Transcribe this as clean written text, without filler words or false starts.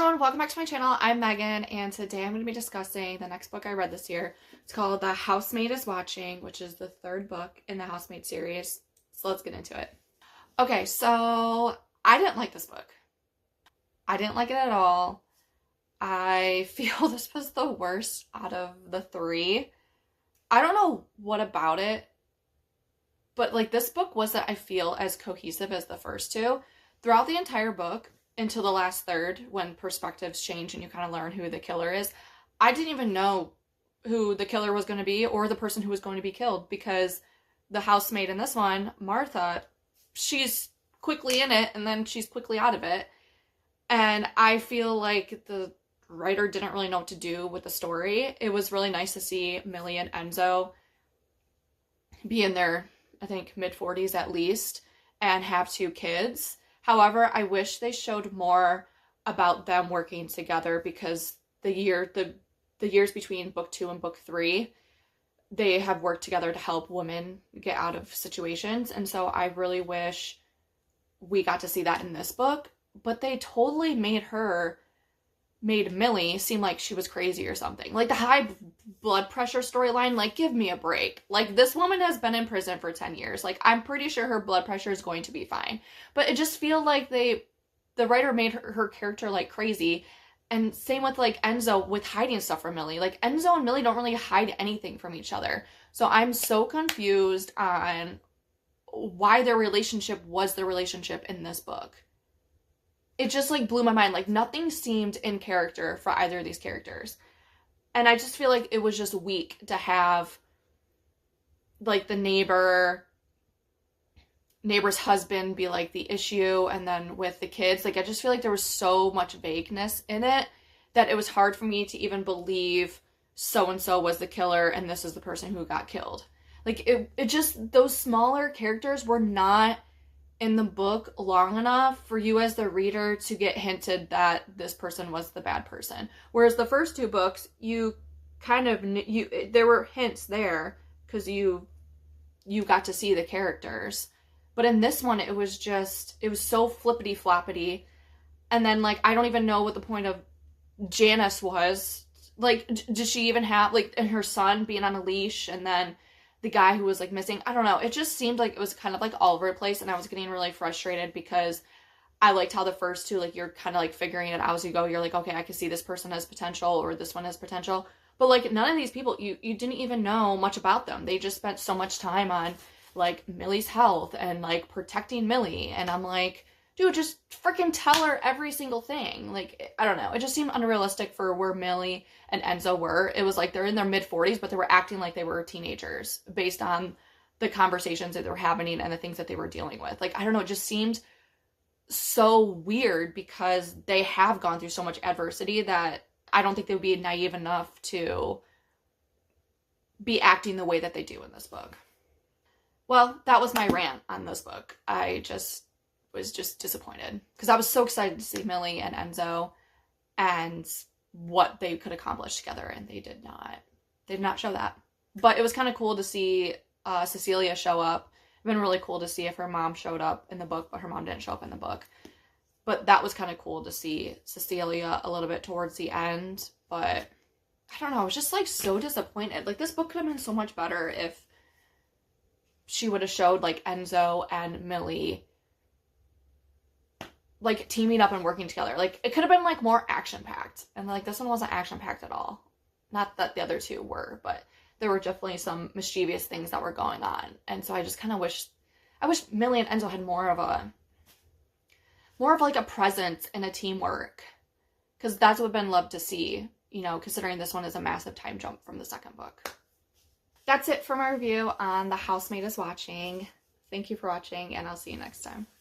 everyone, welcome back to my channel. I'm Megan, and today I'm going to be discussing the next book I read this year. It's called The Housemaid Is Watching, which is the third book in the Housemaid series. So let's get into it. Okay, so I didn't like this book. I didn't like it at all. I feel this was the worst out of the three. I don't know what about it, but like this book wasn't, I feel, as cohesive as the first two. Throughout the entire book, until the last third, when perspectives change and you kind of learn who the killer is, I didn't even know who the killer was going to be or the person who was going to be killed, because the housemaid in this one, Martha, she's quickly in it and then she's quickly out of it. And I feel like the writer didn't really know what to do with the story. It was really nice to see Millie and Enzo be in their, I think, mid-40s at least, and have two kids. However, I wish they showed more about them working together, because the years between book 2 and book 3, they have worked together to help women get out of situations. And so I really wish we got to see that in this book. But they totally made Millie seem like she was crazy or something. Like the high blood pressure storyline, like, give me a break. Like, this woman has been in prison for 10 years. Like, I'm pretty sure her blood pressure is going to be fine. But it just feels like the writer made her character, like, crazy. And same with, like, Enzo with hiding stuff from Millie. Like, Enzo and Millie don't really hide anything from each other. So I'm so confused on why their relationship was the relationship in this book. It just, like, blew my mind. Like, nothing seemed in character for either of these characters. And I just feel like it was just weak to have, like, the neighbor's husband be, like, the issue, and then with the kids. Like, I just feel like there was so much vagueness in it that it was hard for me to even believe so-and-so was the killer and this is the person who got killed. Like, it just, those smaller characters were not in the book long enough for you as the reader to get hinted that this person was the bad person. Whereas the first two books, you kind of there were hints there because you got to see the characters. But in this one, it was so flippity floppity. And then, like, I don't even know what the point of Janice was. Like, did she even have, like, and her son being on a leash, and then the guy who was, like, missing? I don't know. It just seemed like it was kind of, like, all over the place, and I was getting really frustrated because I liked how the first two, like, you're kind of, like, figuring it out as you go. You're like, okay, I can see this person has potential, or this one has potential. But, like, none of these people, you didn't even know much about them. They just spent so much time on, like, Millie's health and, like, protecting Millie. And I'm like, dude, just freaking tell her every single thing. Like, I don't know. It just seemed unrealistic for where Millie and Enzo were. It was like they're in their mid-40s, but they were acting like they were teenagers based on the conversations that they were having and the things that they were dealing with. Like, I don't know. It just seemed so weird because they have gone through so much adversity that I don't think they would be naive enough to be acting the way that they do in this book. Well, that was my rant on this book. I was just disappointed because I was so excited to see Millie and Enzo and what they could accomplish together, and they did not show that. But it was kind of cool to see Cecilia show up. It'd been really cool to see if her mom showed up in the book, but her mom didn't show up in the book. But that was kind of cool to see Cecilia a little bit towards the end. But I don't know, I was just, like, so disappointed. Like, this book could have been so much better if she would have showed, like, Enzo and Millie, like, teaming up and working together. Like, it could have been, like, more action-packed. And, like, this one wasn't action-packed at all. Not that the other two were, but there were definitely some mischievous things that were going on. And so I just kind of wish Millie and Enzo had more of, like, a presence in a teamwork. Because that's what I've been loved to see, you know, considering this one is a massive time jump from the second book. That's it for my review on The Housemaid Is Watching. Thank you for watching, and I'll see you next time.